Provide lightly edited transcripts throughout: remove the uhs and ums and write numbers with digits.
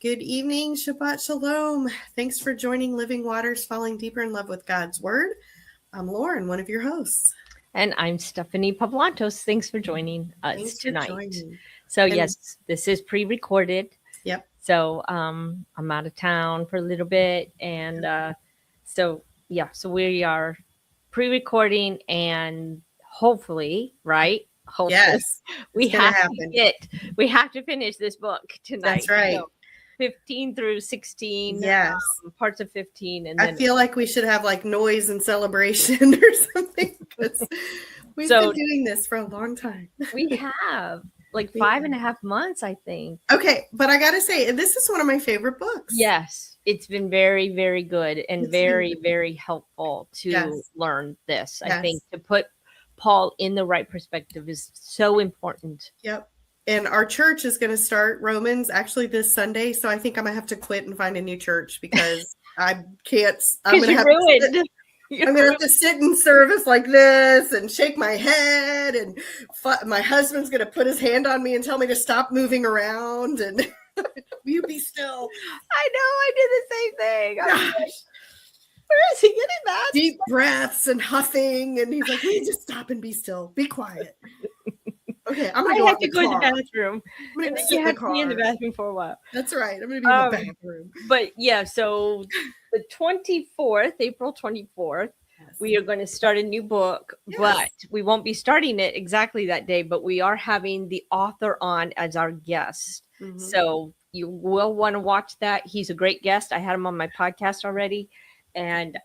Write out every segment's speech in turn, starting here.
Good evening, Shabbat Shalom. Thanks for joining Living Waters, Falling Deeper in Love with God's Word. I'm Lauren, one of your hosts. And I'm Stephanie Pavlantos. Thanks for joining us Thanks tonight. for joining. Yes, this is pre-recorded. Yep. So I'm out of town for a little bit. And so we are pre-recording and hopefully, right? Hopefully, yes, we have to finish this book tonight. That's right. So 15 through 16, yes, parts of 15. And I feel like we should have like noise and celebration or something because we've been doing this for a long time. We have like 5.5 months, I think. Okay, but I gotta say, this is one of my favorite books. Yes, it's been very, very good and very, very helpful to learn this. I think to put Paul in the right perspective is so important. Yep. And our church is going to start Romans actually this Sunday. So I think I'm going to have to quit and find a new church because I can't. I'm going to have to sit in service like this and shake my head. And my husband's going to put his hand on me and tell me to stop moving around. And you be still. I know. I did the same thing. Like, where is he getting that? Deep breaths and huffing. And he's like, will you just stop and be still? Be quiet. Okay, I'm gonna go to the bathroom. And then you have to be in the bathroom for a while. That's right. I'm gonna be in the bathroom. But yeah, so the 24th, April 24th, we are going to start a new book, but we won't be starting it exactly that day. But we are having the author on as our guest, so you will want to watch that. He's a great guest. I had him on my podcast already, and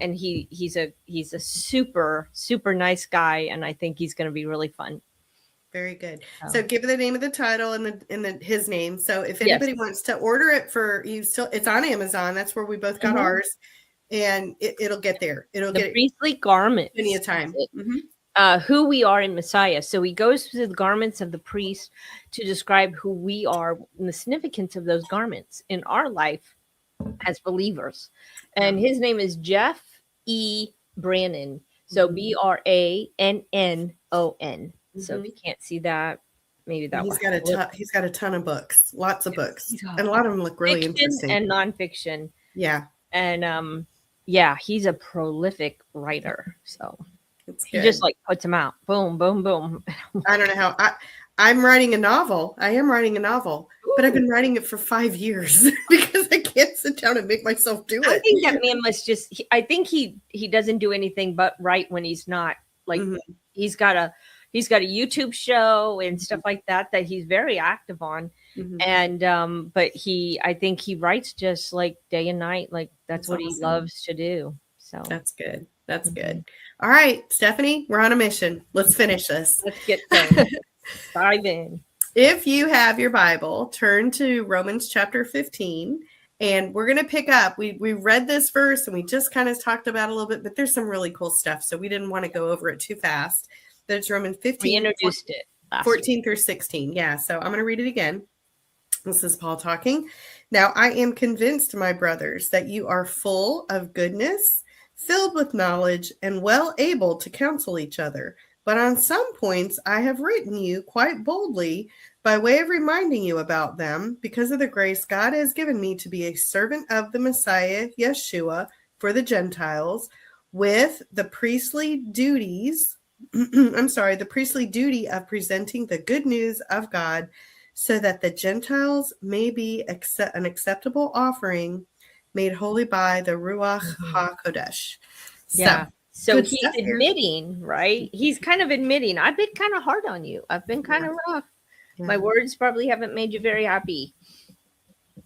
he's a super nice guy, and I think he's going to be really fun. Very good. So give the name of the title and his name. So if anybody wants to order it for you, it's on Amazon. That's where we both got ours, and it'll get there. It'll get priestly garments. Plenty of time. Who we are in Messiah. So he goes through the garments of the priest to describe who we are and the significance of those garments in our life as believers. And his name is Jeff E. Brannon. So Brannon. So if you can't see that, maybe that he's got a ton of books, lots of books, and a lot of them look really interesting and nonfiction. Yeah, and he's a prolific writer. So he just like puts them out, boom, boom, boom. I don't know how I'm writing a novel. I am writing a novel, but I've been writing it for 5 years because I can't sit down and make myself do it. I think that man must just. I think he doesn't do anything but write when he's not like he's got a YouTube show and stuff like that he's very active on. And but I think he writes just like day and night. Like that's what awesome. He loves to do. So that's good. That's good. All right, Stephanie, we're on a mission. Let's finish this. Let's get going. Dive in. If you have your Bible, turn to Romans chapter 15. And we're going to pick up. We read this verse and we just kind of talked about it a little bit, but there's some really cool stuff. So we didn't want to go over it too fast. But it's Romans 15. We introduced it. 14 through 16. Yeah. So I'm going to read it again. This is Paul talking. Now, I am convinced, my brothers, that you are full of goodness, filled with knowledge, and well able to counsel each other. But on some points, I have written you quite boldly by way of reminding you about them because of the grace God has given me to be a servant of the Messiah, Yeshua, for the Gentiles, with the priestly duties. The priestly duty of presenting the good news of God so that the Gentiles may be an acceptable offering made holy by the Ruach HaKodesh. Yeah. So he's admitting, right? He's kind of admitting, I've been kind of hard on you. I've been kind of rough. Yeah. My words probably haven't made you very happy.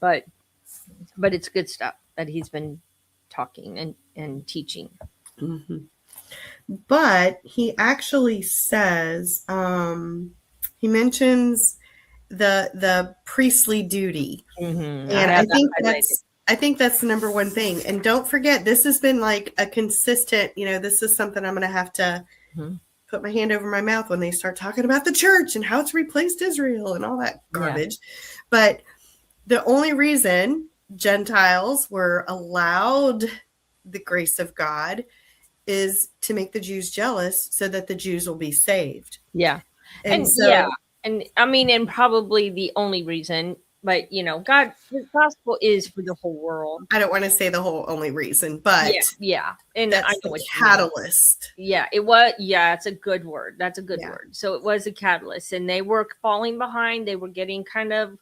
But it's good stuff that he's been talking and teaching. But he actually says, he mentions the priestly duty. And I think that's the number one thing. And don't forget, this has been like a consistent, this is something I'm going to have to put my hand over my mouth when they start talking about the church and how it's replaced Israel and all that garbage. Yeah. But the only reason Gentiles were allowed the grace of God is to make the Jews jealous so that the Jews will be saved. Yeah. And I mean, and probably the only reason, But God, the gospel is for the whole world. I don't want to say the whole only reason, but Yeah. And I that's know the what you mean. catalyst. Yeah, it was. Yeah, it's a good word. That's a good Yeah. word. So it was a catalyst, and they were falling behind. They were getting kind of,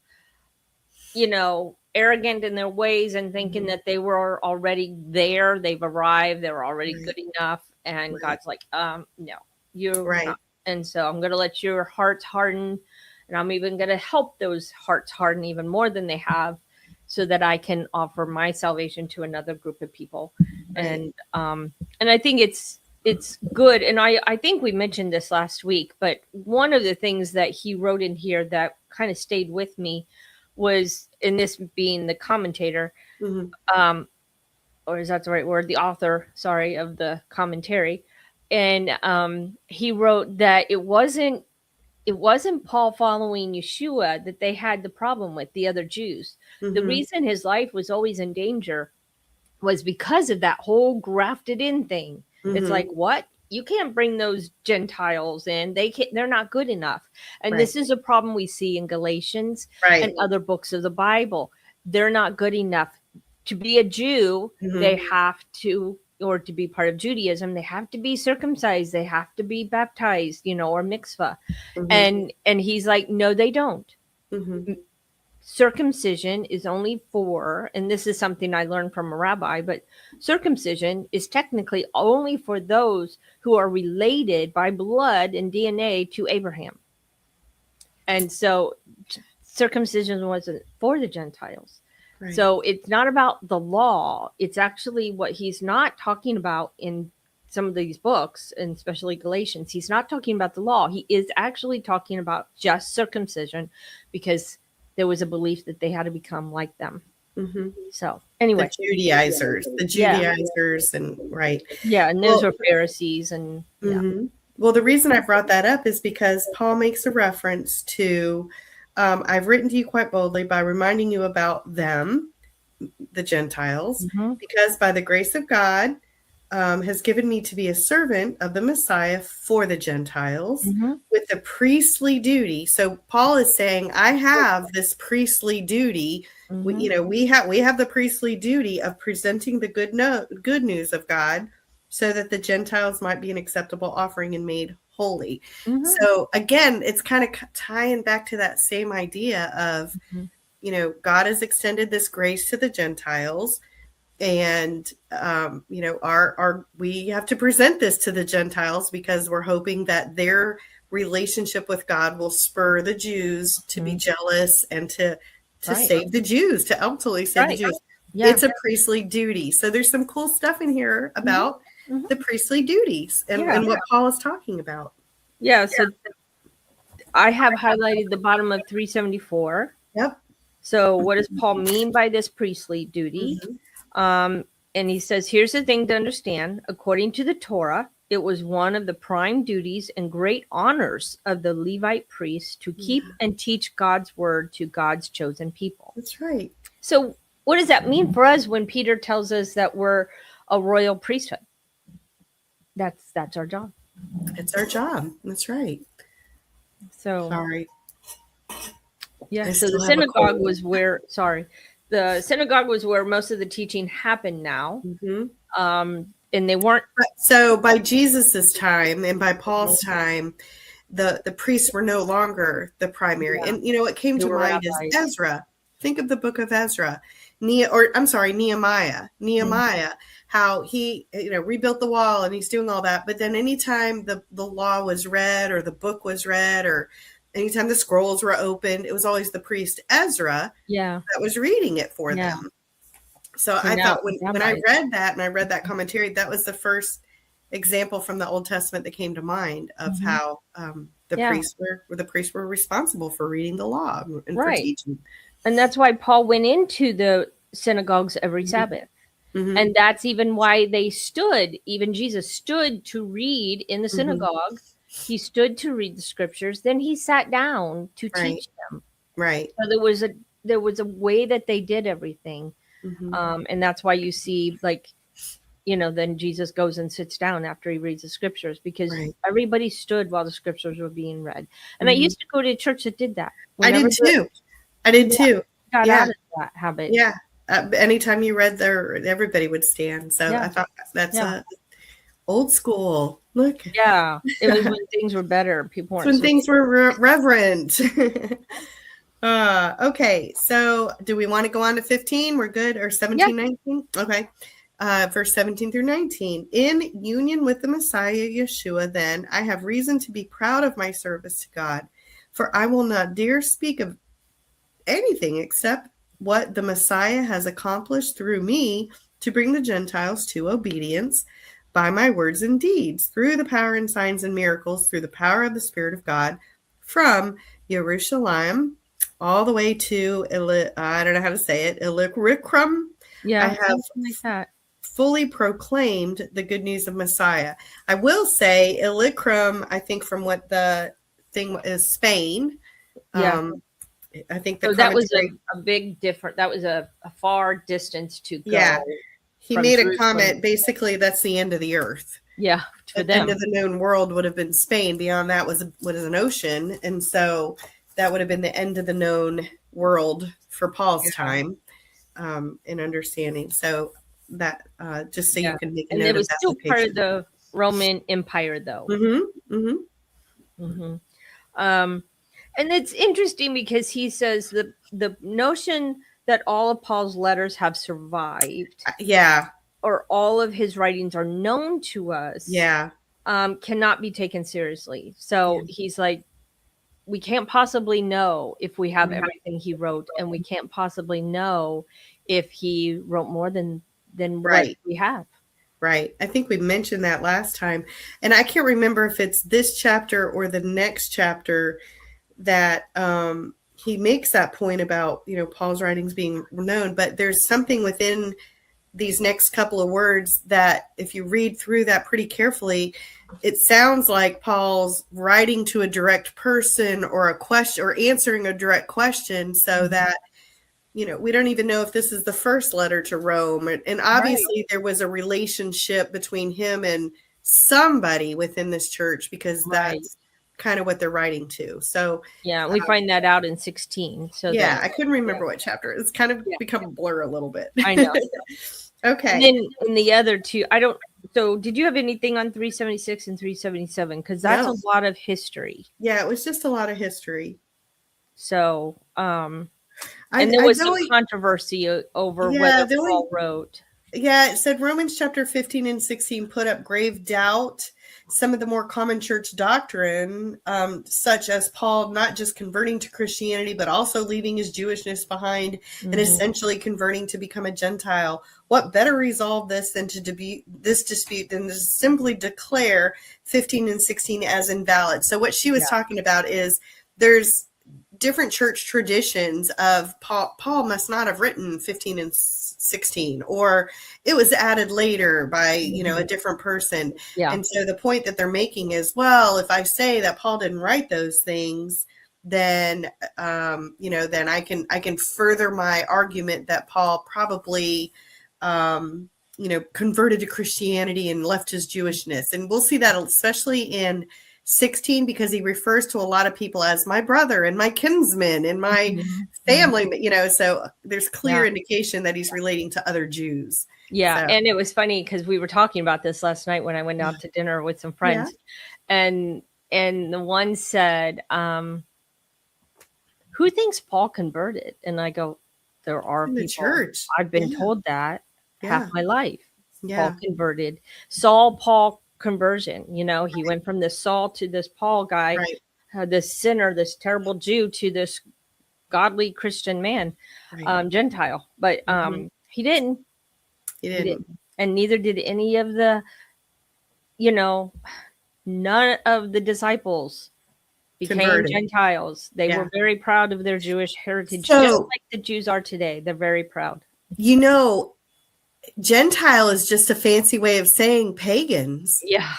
arrogant in their ways and thinking that they were already there. They've arrived. They were already Right. good enough. And Right. God's like, no, you're Right. not. And so I'm going to let your hearts harden, and I'm even going to help those hearts harden even more than they have, so that I can offer my salvation to another group of people. Right. And I think it's good. And I think we mentioned this last week, but one of the things that he wrote in here that kind of stayed with me was, in this being the commentator, or is that the right word? The author, sorry, of the commentary. And he wrote that it wasn't Paul following Yeshua that they had the problem with, the other Jews. The reason his life was always in danger was because of that whole grafted in thing. It's like, what? You can't bring those Gentiles in. They're not good enough. And this is a problem we see in Galatians and other books of the Bible. They're not good enough. To be a Jew, they have to, or to be part of Judaism, they have to be circumcised. They have to be baptized, or mikvah. And he's like, no, they don't. Circumcision is only for, and this is something I learned from a rabbi, but circumcision is technically only for those who are related by blood and DNA to Abraham. And so circumcision wasn't for the Gentiles. Right. So it's not about the law. It's actually what he's not talking about in some of these books, and especially Galatians. He's not talking about the law. He is actually talking about just circumcision, because there was a belief that they had to become like them. So anyway, the Judaizers, and right. Yeah, and those were Pharisees, and Well, the reason I brought that up is because Paul makes a reference to, I've written to you quite boldly by reminding you about them, the Gentiles, because by the grace of God has given me to be a servant of the Messiah for the Gentiles with the priestly duty. So Paul is saying, I have this priestly duty. We have the priestly duty of presenting the good news of God, so that the Gentiles might be an acceptable offering and made holy. So again, it's kind of tying back to that same idea of, God has extended this grace to the Gentiles, and we have to present this to the Gentiles, because we're hoping that their relationship with God will spur the Jews to be jealous and to save the Jews, to ultimately save the Jews. Yeah. It's a priestly duty. So there's some cool stuff in here about the priestly duties and what Paul is talking about. Yeah. So I have highlighted the bottom of 374. Yep. So what does Paul mean by this priestly duty? And he says, here's the thing to understand. According to the Torah, it was one of the prime duties and great honors of the Levite priests to keep and teach God's word to God's chosen people. That's right. So what does that mean for us when Peter tells us that we're a royal priesthood? That's our job. It's our job. That's right. So sorry. Yeah. So the synagogue was where. The synagogue was where most of the teaching happened now. And they weren't. So by Jesus's time and by Paul's time, the priests were no longer the primary. And what came to mind is Ezra. Think of the book of Ezra. Nehemiah. How he rebuilt the wall, and he's doing all that. But then anytime the law was read, or the book was read, or anytime the scrolls were opened, it was always the priest Ezra that was reading it for them. So I thought when I read that, and I read that commentary, that was the first example from the Old Testament that came to mind of how the priests were responsible for reading the law and for teaching. And that's why Paul went into the synagogues every Sabbath. And that's even why even Jesus stood to read in the synagogue. He stood to read the scriptures. Then he sat down to teach them. Right. So there was a way that they did everything. And that's why you see, then Jesus goes and sits down after he reads the scriptures, because everybody stood while the scriptures were being read. And I used to go to a church that did that. I did too. got out of that habit. Yeah. Anytime you read there, everybody would stand. So I thought that's old school. Look. Yeah. It was when things were better. People weren't. When things were reverent. Okay. So do we want to go on to 15? We're good. Or 17, 19? Okay. Verse 17 through 19. In union with the Messiah, Yeshua, then, I have reason to be proud of my service to God, for I will not dare speak of anything except what the Messiah has accomplished through me to bring the Gentiles to obedience by my words and deeds, through the power and signs and miracles, through the power of the Spirit of God, from Jerusalem all the way to, I don't know how to say it, Illyricum. Yeah, I have like that. Fully proclaimed the good news of Messiah. I will say Illyricum, I think from what the thing is, Spain. Yeah. I think that was a big difference. That was a far distance to go. Yeah. He made a comment, basically, that's the end of the earth. Yeah. The end of the known world would have been Spain. Beyond that was an ocean. And so that would have been the end of the known world for Paul's time in understanding. So that just so you can make a note of that. And it was still part of the Roman Empire, though. And it's interesting because he says the notion that all of Paul's letters have survived, or all of his writings are known to us, cannot be taken seriously. So he's like, we can't possibly know if we have everything he wrote, and we can't possibly know if he wrote more than what we have. Right. I think we mentioned that last time, and I can't remember if it's this chapter or the next chapter that he makes that point about, Paul's writings being known, but there's something within these next couple of words that if you read through that pretty carefully, it sounds like Paul's writing to a direct person or a question, or answering a direct question, so that, we don't even know if this is the first letter to Rome. And obviously there was a relationship between him and somebody within this church, because that's kind of what they're writing to. So we find that out in 16. So I couldn't remember what chapter. It's kind of become a blur a little bit. I know. Okay. And then in the other two, so did you have anything on 376 and 377? Because that's a lot of history. Yeah, it was just a lot of history. So and there was some controversy over whether Paul wrote. Yeah, it said Romans chapter 15 and 16 put up grave doubt some of the more common church doctrine, such as Paul not just converting to Christianity, but also leaving his Jewishness behind and essentially converting to become a Gentile. What better resolve this than this dispute than to simply declare 15 and 16 as invalid? So what she was talking about is there's different church traditions of Paul must not have written 15 and 16, or it was added later by, a different person. Yeah. And so the point that they're making is, well, if I say that Paul didn't write those things, then, then I can further my argument that Paul probably, converted to Christianity and left his Jewishness. And we'll see that especially in 16, because he refers to a lot of people as my brother and my kinsman and my family, so there's clear indication that he's relating to other Jews. Yeah. So. And it was funny because we were talking about this last night when I went out to dinner with some friends, and the one said, who thinks Paul converted? And I go, there are in people. The church. I've been told that half my life. Paul converted. Paul conversion, he went from this Saul to this Paul guy, this sinner, this terrible Jew, to this godly Christian man, Gentile. But he didn't, and neither did any of the, none of the disciples became converted. Gentiles. They were very proud of their Jewish heritage, just like the Jews are today. They're very proud. Gentile is just a fancy way of saying pagans. Yeah.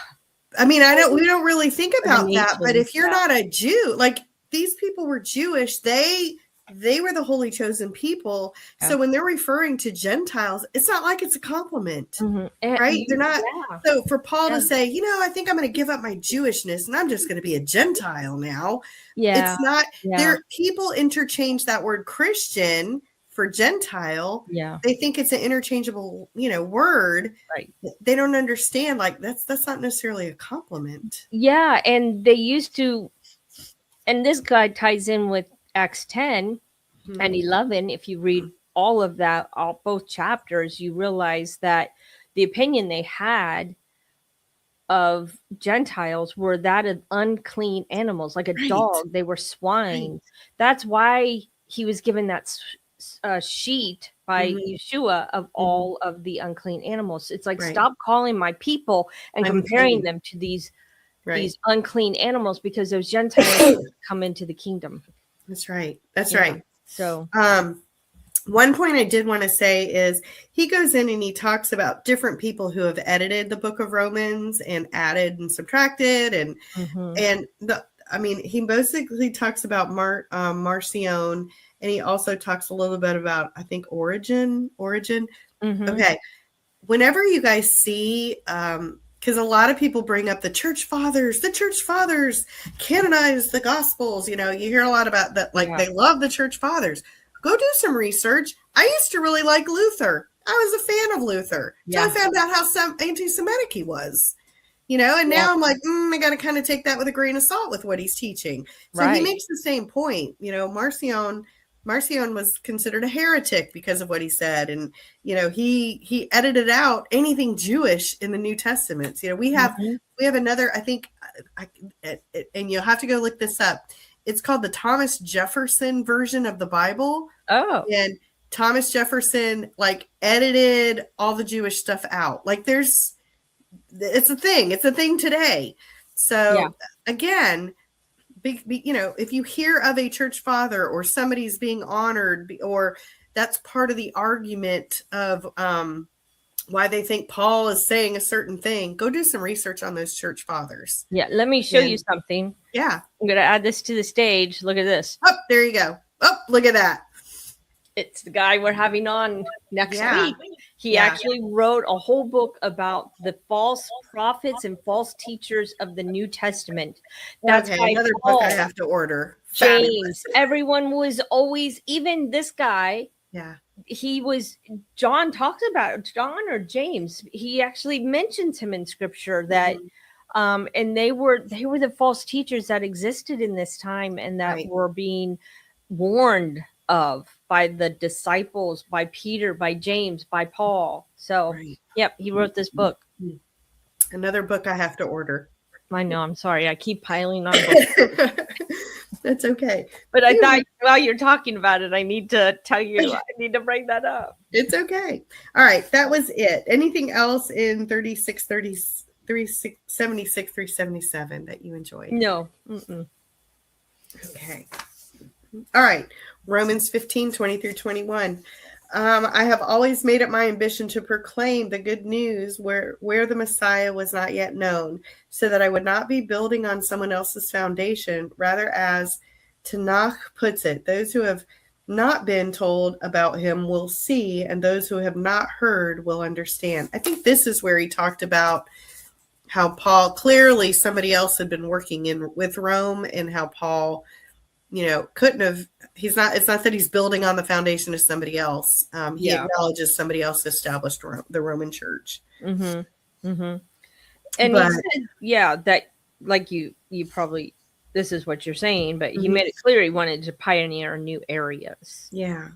I mean, we don't really think about that, but if you're not a Jew, like these people were Jewish, they they were the holy chosen people. Yeah. So when they're referring to Gentiles, it's not like it's a compliment, Mhm. And right? They're not. Yeah. So for Paul Yeah. to say, I think I'm going to give up my Jewishness and I'm just going to be a Gentile now. Yeah. It's not. Yeah. People interchange that word Christian for Gentile. Yeah. They think it's an interchangeable, word. Right. They don't understand. Like that's not necessarily a compliment. Yeah, and they used to, and this guy ties in with Acts 10 and 11. If you read all of that, both chapters, you realize that the opinion they had of Gentiles were that of unclean animals, like a Right. dog. They were swine. Right. That's why he was given that sheet by Yeshua of all of the unclean animals. It's like, stop calling my people and comparing them to these unclean animals, because those Gentiles come into the kingdom. That's right. That's right. So, one point I did want to say is he goes in and he talks about different people who have edited the book of Romans and added and subtracted. And he basically talks about Marcion, and he also talks a little bit about, I think, Origin. Okay. Whenever you guys see, because a lot of people bring up the church fathers canonized the gospels. You hear a lot about that. Like they love the church fathers. Go do some research. I used to really like Luther. I was a fan of Luther. So I found out how anti-Semitic he was, and now I'm like, I got to kind of take that with a grain of salt with what he's teaching. So he makes the same point. Marcion was considered a heretic because of what he said. And, he edited out anything Jewish in the New Testament. We have another, I think, and you'll have to go look this up. It's called the Thomas Jefferson version of the Bible. Oh. And Thomas Jefferson edited all the Jewish stuff out. It's a thing. It's a thing today. So again, if you hear of a church father or somebody's being honored, or that's part of the argument of why they think Paul is saying a certain thing, go do some research on those church fathers. Yeah, let me show you something. Yeah. I'm going to add this to the stage. Look at this. Oh, there you go. Oh, look at that. It's the guy we're having on next week. He actually wrote a whole book about the false prophets and false teachers of the New Testament. That's another book I have to order. James. Everyone was always, even this guy. Yeah. John talks about John or James. He actually mentions him in scripture that, and they were the false teachers that existed in this time and that were being warned of by the disciples, by Peter, by James, by Paul. So, he wrote this book. Another book I have to order. I know. I'm sorry. I keep piling on books. That's okay. But I thought while you're talking about it, I need to tell you, I need to bring that up. It's okay. All right. That was it. Anything else in 76, 377 that you enjoyed? No. Okay. All right. Romans 15, 20 through 21. I have always made it my ambition to proclaim the good news where the Messiah was not yet known, so that I would not be building on someone else's foundation, rather, as Tanakh puts it, those who have not been told about him will see, and those who have not heard will understand. I think this is where he talked about how Paul, clearly somebody else had been working with Rome, and how Paul, couldn't have, it's not that he's building on the foundation of somebody else. He acknowledges somebody else established the Roman church. And he said, that like you probably, this is what you're saying, but he made it clear he wanted to pioneer new areas. Yeah.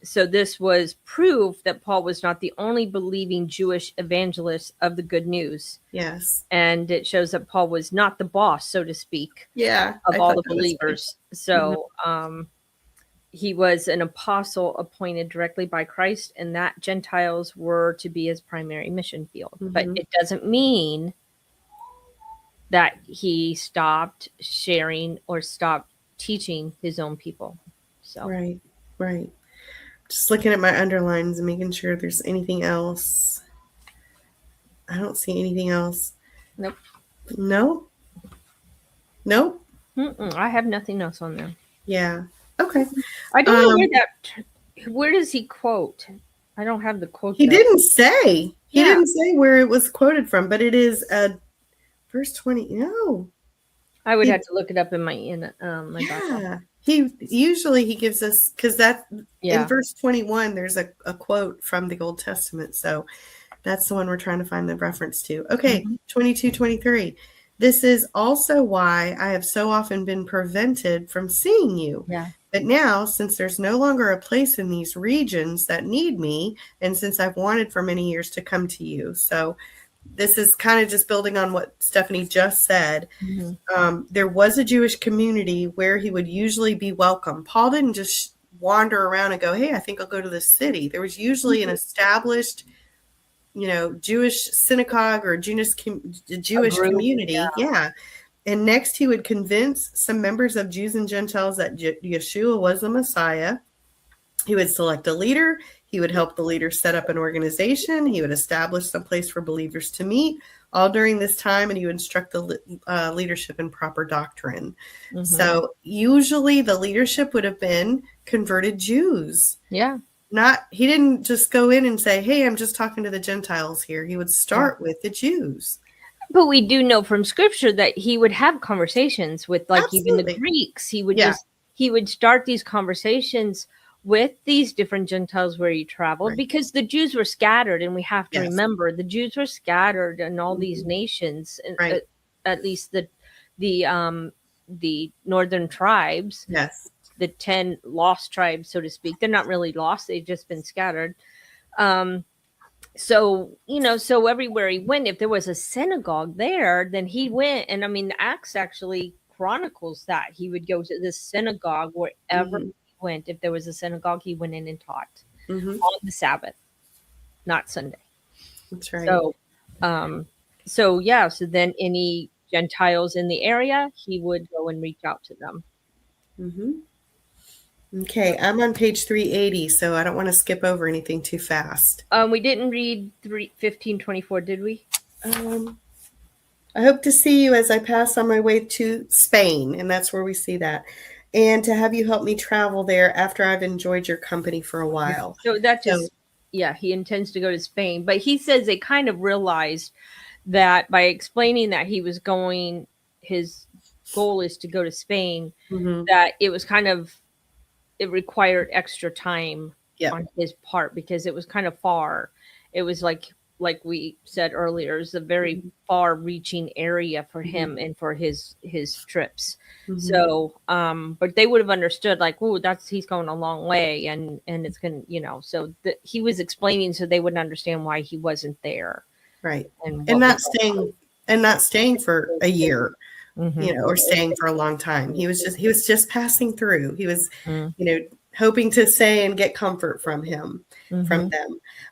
So this was proof that Paul was not the only believing Jewish evangelist of the good news. Yes. And it shows that Paul was not the boss, so to speak, of all the believers. So he was an apostle appointed directly by Christ, and that Gentiles were to be his primary mission field. But it doesn't mean that he stopped sharing or stopped teaching his own people. So Right. Just looking at my underlines and making sure there's anything else. I don't see anything else. Nope. No? Nope. I have nothing else on there. Yeah. Okay. I don't know where does he quote? I don't have the quote. He didn't say. He Yeah. didn't say where it was quoted from, but it is verse 20. No. I would have to look it up in my Bible. Yeah. He gives us, because that in verse 21 there's a quote from the Old Testament. So that's the one we're trying to find the reference to. Okay, 22-23. This is also why I have so often been prevented from seeing you. Yeah. But now, since there's no longer a place in these regions that need me, and since I've wanted for many years to come to you. So this is kind of just building on what Stephanie just said. There was a Jewish community where he would usually be welcome. Paul didn't just wander around and go, hey, I think I'll go to this city. There was usually an established, Jewish synagogue or Jewish community. Yeah. And next he would convince some members of Jews and Gentiles that Yeshua was the Messiah. He would select a leader. He would help the leader set up an organization. He would establish some place for believers to meet all during this time, and he would instruct the leadership in proper doctrine. So usually the leadership would have been converted Jews. Yeah. He didn't just go in and say, hey, I'm just talking to the Gentiles here. He would start with the Jews. But we do know from scripture that he would have conversations with even the Greeks. He would he would start these conversations with these different Gentiles where he traveled, because the Jews were scattered, and we have to remember the Jews were scattered in all these nations, and at least the northern tribes, the 10 lost tribes, so to speak. They're not really lost; they've just been scattered. So everywhere he went, if there was a synagogue there, then he went. And I mean, Acts actually chronicles that he would go to this synagogue wherever he went. If there was a synagogue, he went in and taught on the Sabbath, not Sunday. That's right. So then any Gentiles in the area, he would go and reach out to them. Okay, I'm on page 380, so I don't want to skip over anything too fast. We didn't read 15:24, did we? I hope to see you as I pass on my way to Spain, and that's where we see that. And to have you help me travel there after I've enjoyed your company for a while. So he intends to go to Spain. But he says they kind of realized that by explaining that he was going, his goal is to go to Spain, that it was it required extra time on his part, because it was kind of far. It was like we said earlier, it's a very far reaching area for him and for his trips. So, but they would have understood he's going a long way, and it's going to, so he was explaining so they wouldn't understand why he wasn't there. Right. And not staying for a year. Or staying for a long time. He was just passing through. He was, hoping to stay and get comfort from them.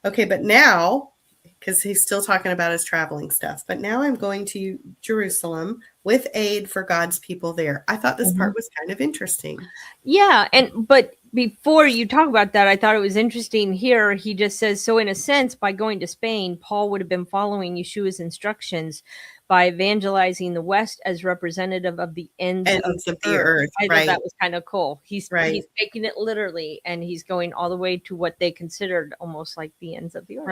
Okay, but now, because he's still talking about his traveling stuff, but now I'm going to Jerusalem with aid for God's people there. I thought this part was kind of interesting. Yeah, but before you talk about that, I thought it was interesting here. He just says, so in a sense, by going to Spain, Paul would have been following Yeshua's instructions by evangelizing the West as representative of the ends of the earth. I thought that was kind of cool. He's taking it literally, and he's going all the way to what they considered almost like the ends of the earth.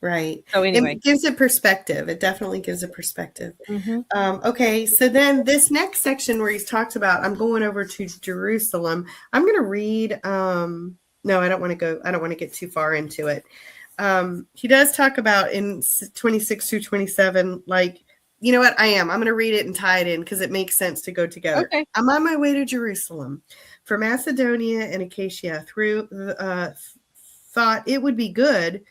Right. So anyway, it gives a perspective. It definitely gives a perspective. Okay, so then this next section where he's talked about, I'm going over to Jerusalem. I'm going to read. No, I don't want to go. I don't want to get too far into it. He does talk about in 26 through 27, you know what? I'm going to read it and tie it in because it makes sense to go together. Okay. I'm on my way to Jerusalem for Macedonia and Achaia thought it would be good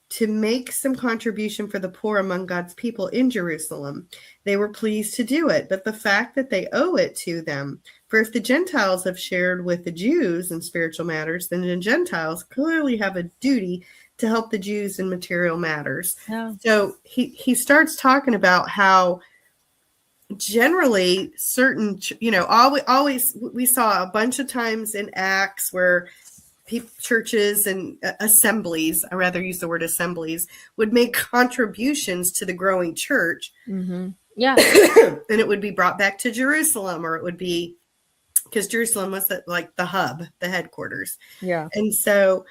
to make some contribution for the poor among God's people in Jerusalem. They were pleased to do it, but the fact that they owe it to them. For if the Gentiles have shared with the Jews in spiritual matters, then the Gentiles clearly have a duty to help the Jews in material matters. Yeah. So he starts talking about how generally certain, always we saw a bunch of times in Acts where churches and assemblies, I rather use the word assemblies, would make contributions to the growing church. Yeah. And it would be brought back to Jerusalem, or it would be because Jerusalem was like the hub, the headquarters. Yeah. And so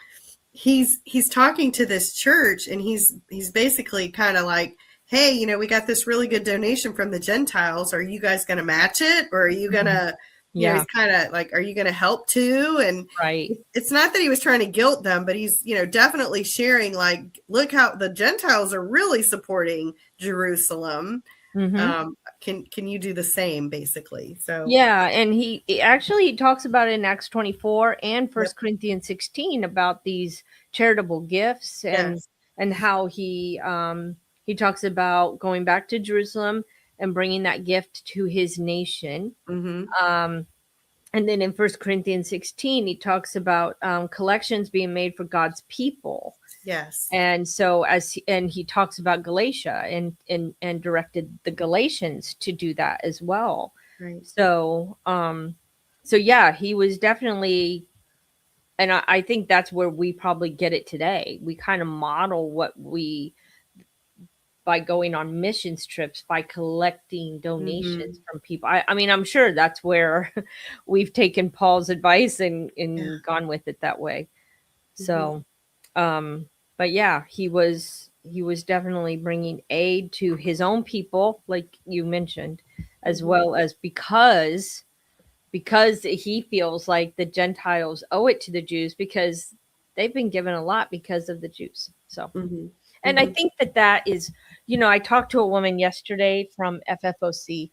he's talking to this church, and he's basically kind of like, hey, you know, we got this really good donation from the Gentiles. Are you guys going to match it? Or are you going to, you know, he's kind of like, are you going to help too? And Right. it's not that he was trying to guilt them, but he's, you know, definitely sharing, like, look how the Gentiles are really supporting Jerusalem. Can you do the same, basically? So yeah, and he talks about it in Acts 24 and First Corinthians 16 about these charitable gifts, and how he talks about going back to Jerusalem and bringing that gift to his nation. And then in First Corinthians 16, he talks about collections being made for God's people. Yes. And so he talks about Galatia and directed the Galatians to do that as well. Right. So yeah, he was definitely, and I think that's where we probably get it today. We kind of model by going on missions trips, by collecting donations from people. I mean, I'm sure that's where we've taken Paul's advice and gone with it that way. So, but yeah, he was definitely bringing aid to his own people, like you mentioned, as well as because he feels like the Gentiles owe it to the Jews because they've been given a lot because of the Jews. So, and I think that is, you know, I talked to a woman yesterday from FFOZ.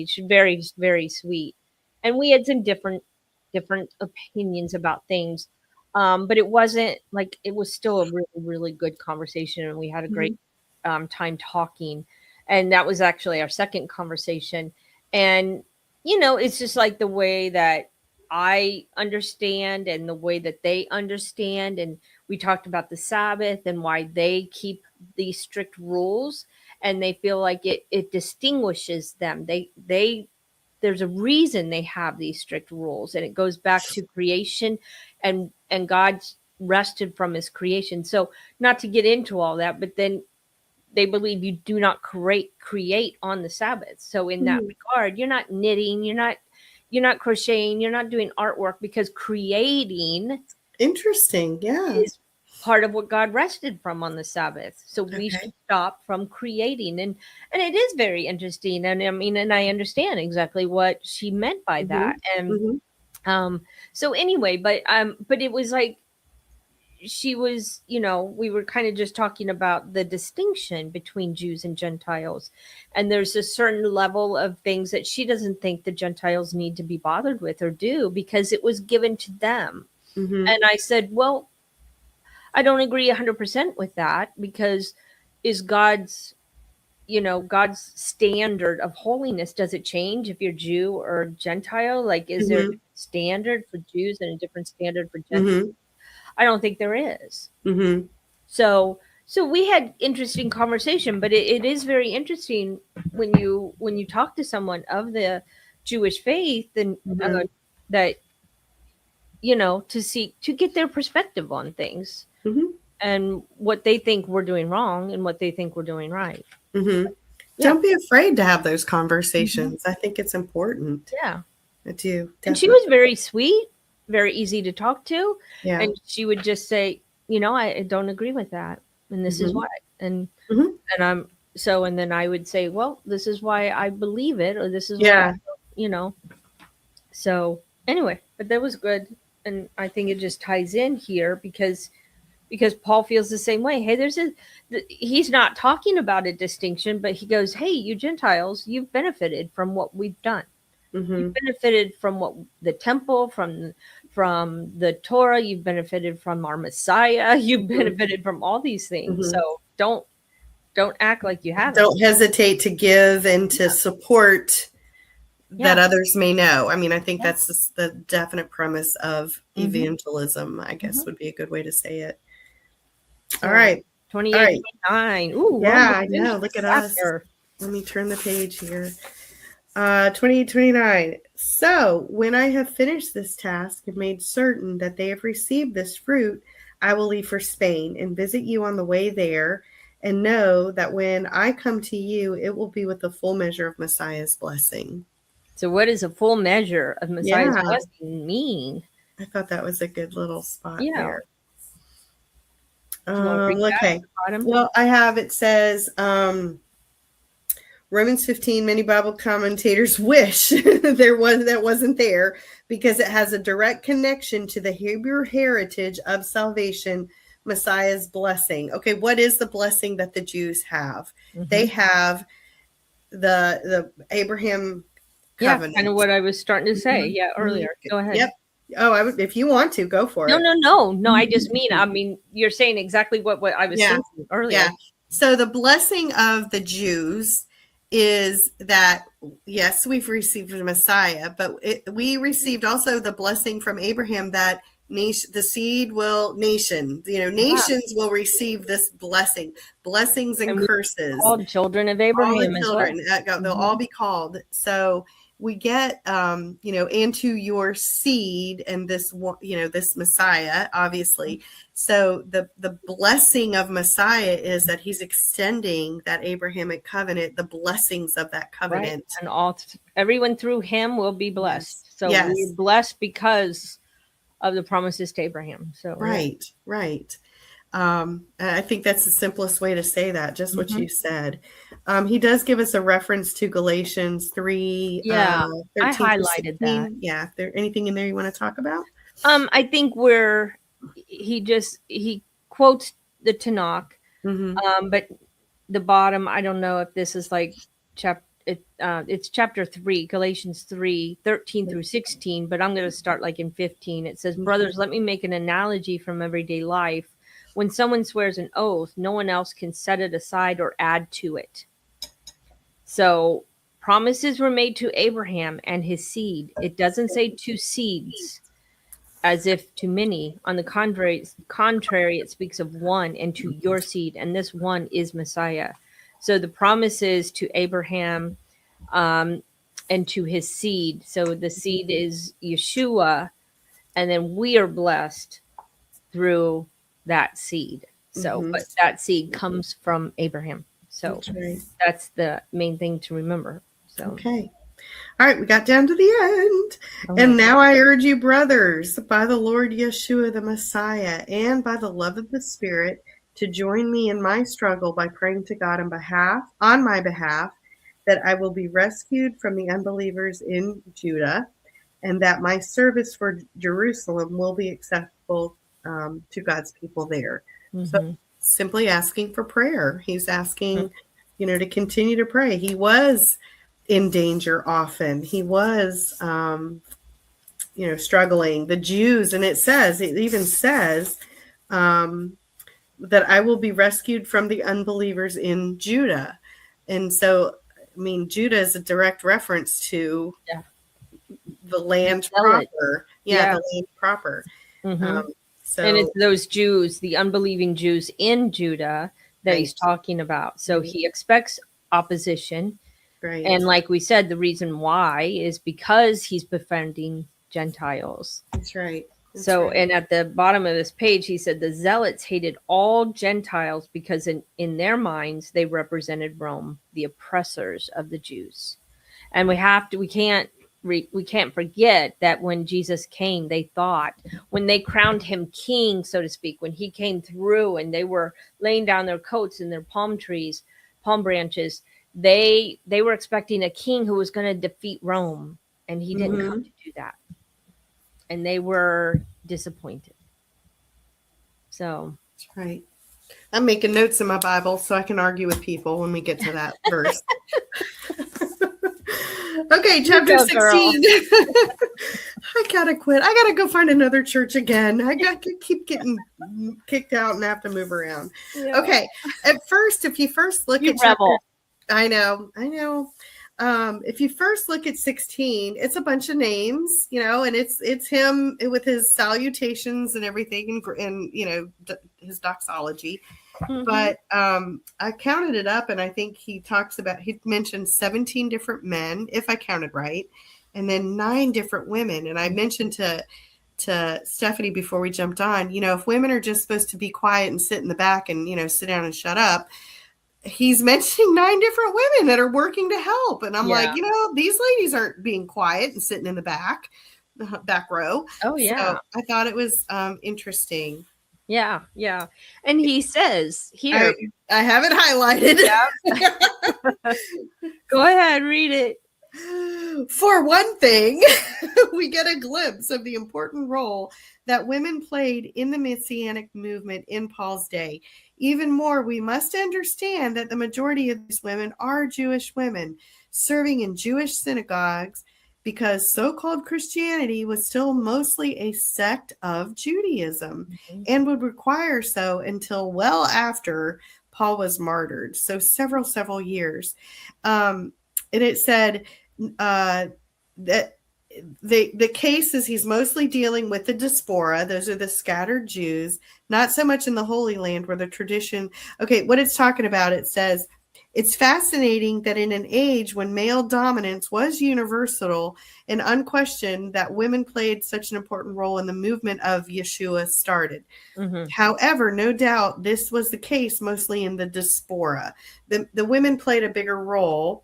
She's very, very sweet. And we had some different opinions about things. But it wasn't like, it was still a really, really good conversation. And we had a great time talking. And that was actually our second conversation. And, you know, it's just like the way that I understand and the way that they understand. And we talked about the Sabbath and why they keep these strict rules, and they feel like it distinguishes them. There's a reason they have these strict rules, and it goes back to creation, and God rested from his creation. So not to get into all that, but then they believe you do not create on the Sabbath. So in that regard, you're not knitting, you're not crocheting, you're not doing artwork, because creating is part of what God rested from on the Sabbath. So we should stop from creating. And it is very interesting. And I mean, and I understand exactly what she meant by that. And so anyway, but it was like, she was, you know, we were kind of just talking about the distinction between Jews and Gentiles. And there's a certain level of things that she doesn't think the Gentiles need to be bothered with or do because it was given to them. And I said, well, I don't agree 100% with that, because is God's standard of holiness, does it change if you're Jew or Gentile? Like, is there a standard for Jews and a different standard for Gentiles? I don't think there is. So we had interesting conversation, but it is very interesting when you talk to someone of the Jewish faith and that, you know, to get their perspective on things and what they think we're doing wrong and what they think we're doing right. Don't be afraid to have those conversations. I think it's important. Yeah, I do. Definitely. And she was very sweet, very easy to talk to. Yeah. And she would just say, you know, I don't agree with that. And this is why. And and then I would say, well, this is why I believe it, or this is why, you know. So anyway, but that was good. And I think it just ties in here because Paul feels the same way. Hey, he's not talking about a distinction, but he goes, hey, you Gentiles, you've benefited from what we've done. You've benefited from what the temple, from the Torah, you've benefited from our Messiah, you've benefited from all these things. So don't act like you haven't. Don't hesitate to give and to support that others may know. I mean, I think that's the definite premise of evangelism, I guess would be a good way to say it. All right. 28, 29. Ooh, yeah, I know. Look at us. Let me turn the page here. 28:29. So when I have finished this task and made certain that they have received this fruit, I will leave for Spain and visit you on the way there, and know that when I come to you, it will be with the full measure of Messiah's blessing. So what does a full measure of Messiah's Yeah. blessing mean? I thought that was a good little spot Yeah. there. Do you want to read that at Okay. the bottom? Well, I have, it says, Romans 15, many Bible commentators wish that wasn't there, because it has a direct connection to the Hebrew heritage of salvation, Messiah's blessing. Okay, what is the blessing that the Jews have? They have the Abraham covenant. Kind of what I was starting to say. Yeah, earlier. Go ahead. Yep. Oh, I would, if you want to, go for it. No. I just mean, you're saying exactly what I was thinking earlier. Yeah. So the blessing of the Jews is that, yes, we've received the Messiah, but we received also the blessing from Abraham that the seed will nations will receive this blessing, blessings and curses. All children of Abraham. All the children, they'll all be called. So we get, into your seed and this, this Messiah, obviously. So the blessing of Messiah is that he's extending that Abrahamic covenant, the blessings of that covenant. Right. And everyone through him will be blessed. Yes. So we're blessed because of the promises to Abraham. So right. I think that's the simplest way to say that, just what you said. He does give us a reference to Galatians 3. Yeah, 13 I highlighted that. Yeah. Is there anything in there you want to talk about? I think he quotes the Tanakh, but the bottom, I don't know if this is like it's chapter 3, Galatians 3, 13 through 16, but I'm going to start like in 15. It says, brothers, let me make an analogy from everyday life. When someone swears an oath, no one else can set it aside or add to it. So promises were made to Abraham and his seed. It doesn't say two seeds, as if to many. On the contrary, it speaks of one, and to your seed, and this one is Messiah. So the promises to Abraham and to his seed. So the seed is Yeshua, and then we are blessed through that seed. So, but that seed comes from Abraham. So that's the main thing to remember. So okay. All right, we got down to the end. And now I urge you, brothers, by the Lord Yeshua, the Messiah, and by the love of the Spirit, to join me in my struggle by praying to God on my behalf, that I will be rescued from the unbelievers in Judah, and that my service for Jerusalem will be acceptable to God's people there. So simply asking for prayer. He's asking, to continue to pray. He was in danger often. He was, struggling. The Jews, and it even says that I will be rescued from the unbelievers in Judah. And so, Judah is a direct reference to the land proper. The land proper. And it's those Jews, the unbelieving Jews in Judah that he's talking about. So he expects opposition. Right. And like we said, the reason why is because he's befriending Gentiles. That's right. And at the bottom of this page, he said the Zealots hated all Gentiles because in their minds, they represented Rome, the oppressors of the Jews. And we can't forget that when Jesus came, they thought, when they crowned him king, so to speak, when he came through and they were laying down their coats and their palm branches, they were expecting a king who was going to defeat Rome, and he didn't come to do that. And they were disappointed. So that's right. I'm making notes in my Bible so I can argue with people when we get to that verse. Okay, chapter 16. I gotta quit. I gotta go find another church again. I got to keep getting kicked out and have to move around. Yeah. Okay. At first, if you first look at chapter, I know. If you first look at 16, it's a bunch of names, and it's him with his salutations and everything, and his doxology. But I counted it up, and I think he mentioned 17 different men, if I counted right, and then 9 different women. And I mentioned to Stephanie before we jumped on, if women are just supposed to be quiet and sit in the back and sit down and shut up, he's mentioning 9 different women that are working to help. And I'm Yeah. like, these ladies aren't being quiet and sitting in the back row. Oh, yeah. So I thought it was interesting. Yeah. Yeah. And he says I, here, I have it highlighted. go ahead, read it. For one thing, we get a glimpse of the important role that women played in the Messianic movement in Paul's day. Even more, we must understand that the majority of these women are Jewish women serving in Jewish synagogues because so-called Christianity was still mostly a sect of Judaism and would require so until well after Paul was martyred. So several years. And it said that the case is he's mostly dealing with the diaspora. Those are the scattered Jews, not so much in the Holy Land where the tradition. Okay, what it's talking about, it says, it's fascinating that in an age when male dominance was universal and unquestioned, that women played such an important role in the movement of Yeshua started. However, no doubt this was the case mostly in the diaspora. The women played a bigger role.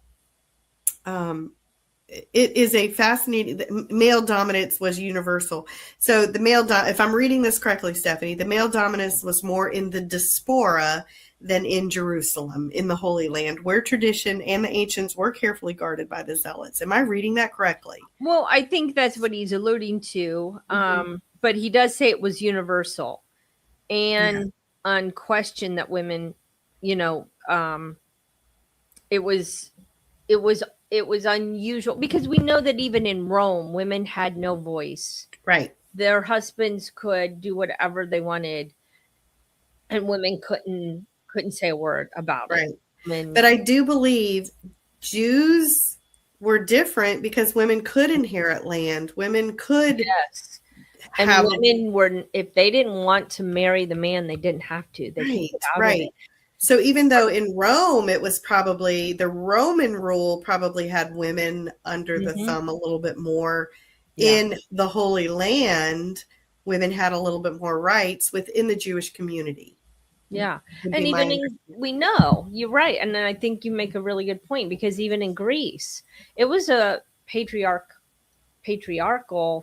It is a fascinating, male dominance was universal. So the if I'm reading this correctly, Stephanie, the male dominance was more in the diaspora than in Jerusalem, in the Holy Land, where tradition and the ancients were carefully guarded by the zealots. Am I reading that correctly? Well, I think that's what he's alluding to. But he does say it was universal and unquestioned that women, it was unusual because we know that even in Rome, women had no voice. Right. Their husbands could do whatever they wanted, and women couldn't say a word about it. But I do believe Jews were different because women could inherit land. Women could. Yes. And women were, if they didn't want to marry the man, they didn't have to. They could get out of it. So even though in Rome, it was probably the Roman rule probably had women under the thumb a little bit more. In the Holy Land, women had a little bit more rights within the Jewish community. Yeah. And even we know, you're right. And then I think you make a really good point because even in Greece, it was a patriarchal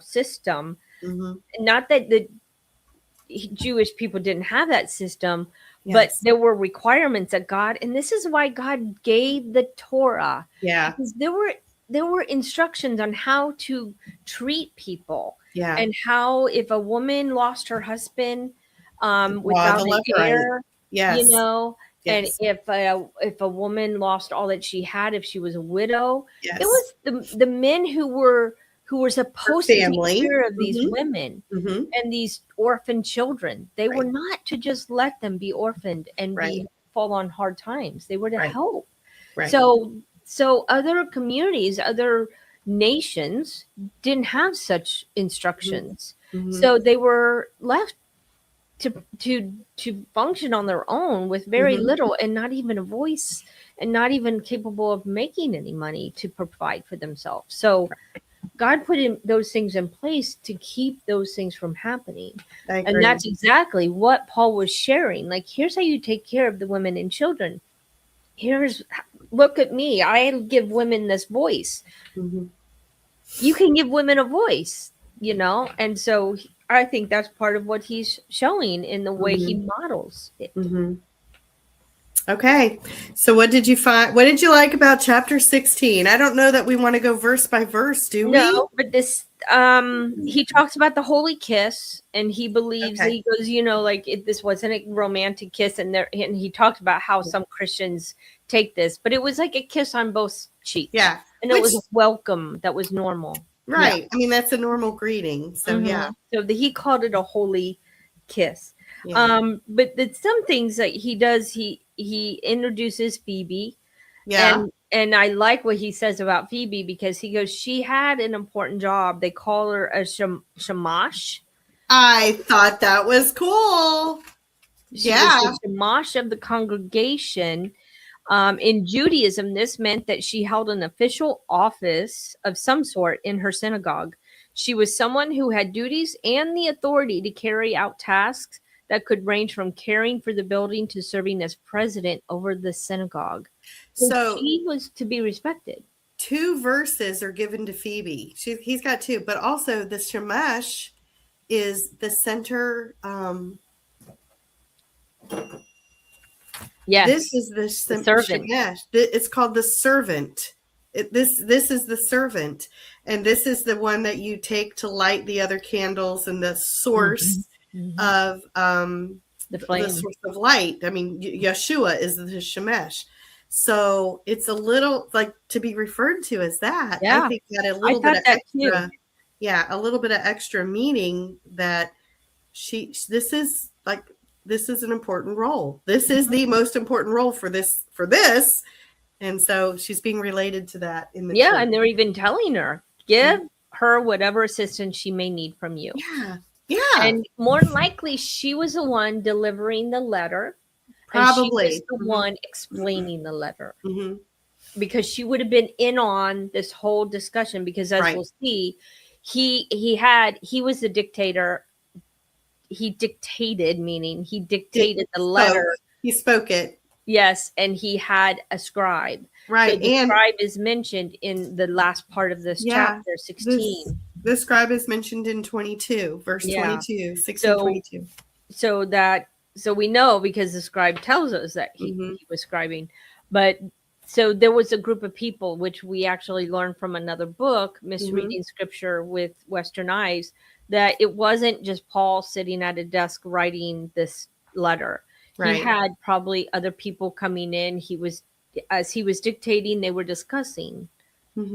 system. Not that the Jewish people didn't have that system, but there were requirements that God, and this is why God gave the Torah. Yeah. Because there were instructions on how to treat people. Yeah. And how if a woman lost her husband without an heir, and if a woman lost all that she had, if she was a widow, it was the men who were supposed to take care of these women and these orphan children. They were not to just let them be orphaned and fall on hard times. They were to help. So other communities, other nations didn't have such instructions. So they were left to function on their own with very little and not even a voice and not even capable of making any money to provide for themselves. So God put in those things in place to keep those things from happening. And that's exactly what Paul was sharing. Like, here's how you take care of the women and children. Look at me. I give women this voice. You can give women a voice, And so I think that's part of what he's showing in the way he models it. Okay. So what did you find? What did you like about chapter 16? I don't know that we want to go verse by verse, do we? No, but this, he talks about the holy kiss and he believes that he goes, like this wasn't a romantic kiss. And he talked about how some Christians take this, but it was like a kiss on both cheeks. Yeah. And it was a welcome that was normal. Right. Yeah. I mean, that's a normal greeting. So So he called it a holy kiss. Yeah. But some things that he does, he introduces Phoebe. Yeah. And I like what he says about Phoebe because he goes, she had an important job. They call her a shamash. I thought that was cool. She was the shamash of the congregation. In Judaism, this meant that she held an official office of some sort in her synagogue. She was someone who had duties and the authority to carry out tasks that could range from caring for the building to serving as president over the synagogue. So So she was to be respected. 2 verses are given to Phoebe. He's got 2, but also the Shamash is the center. Yes. This is the servant. Shamash. It's called the servant. This is the servant, and this is the one that you take to light the other candles, and the source of the flame. The source of light. I mean, Yeshua is the Shemesh. So it's a little like to be referred to as that. Yeah. I think that a little bit of extra, a little bit of extra meaning that this is an important role. This is the most important role for this. And so she's being related to that in the church. And they're even telling her, give her whatever assistance she may need from you. Yeah. And more likely she was the one delivering the letter. Probably. And she was the one explaining the letter. Because she would have been in on this whole discussion, because as we'll see, he was the dictator. He dictated, meaning he dictated the letter. He spoke it. Yes, and he had a scribe. Right. So the scribe is mentioned in the last part of this chapter, 16. The scribe is mentioned in 22, verse 22, 16:22. So we know, because the scribe tells us that he was scribing. But so there was a group of people, which we actually learned from another book, Misreading Scripture with Western Eyes, that it wasn't just Paul sitting at a desk writing this letter. Right. He had probably other people coming in. As he was dictating, they were discussing,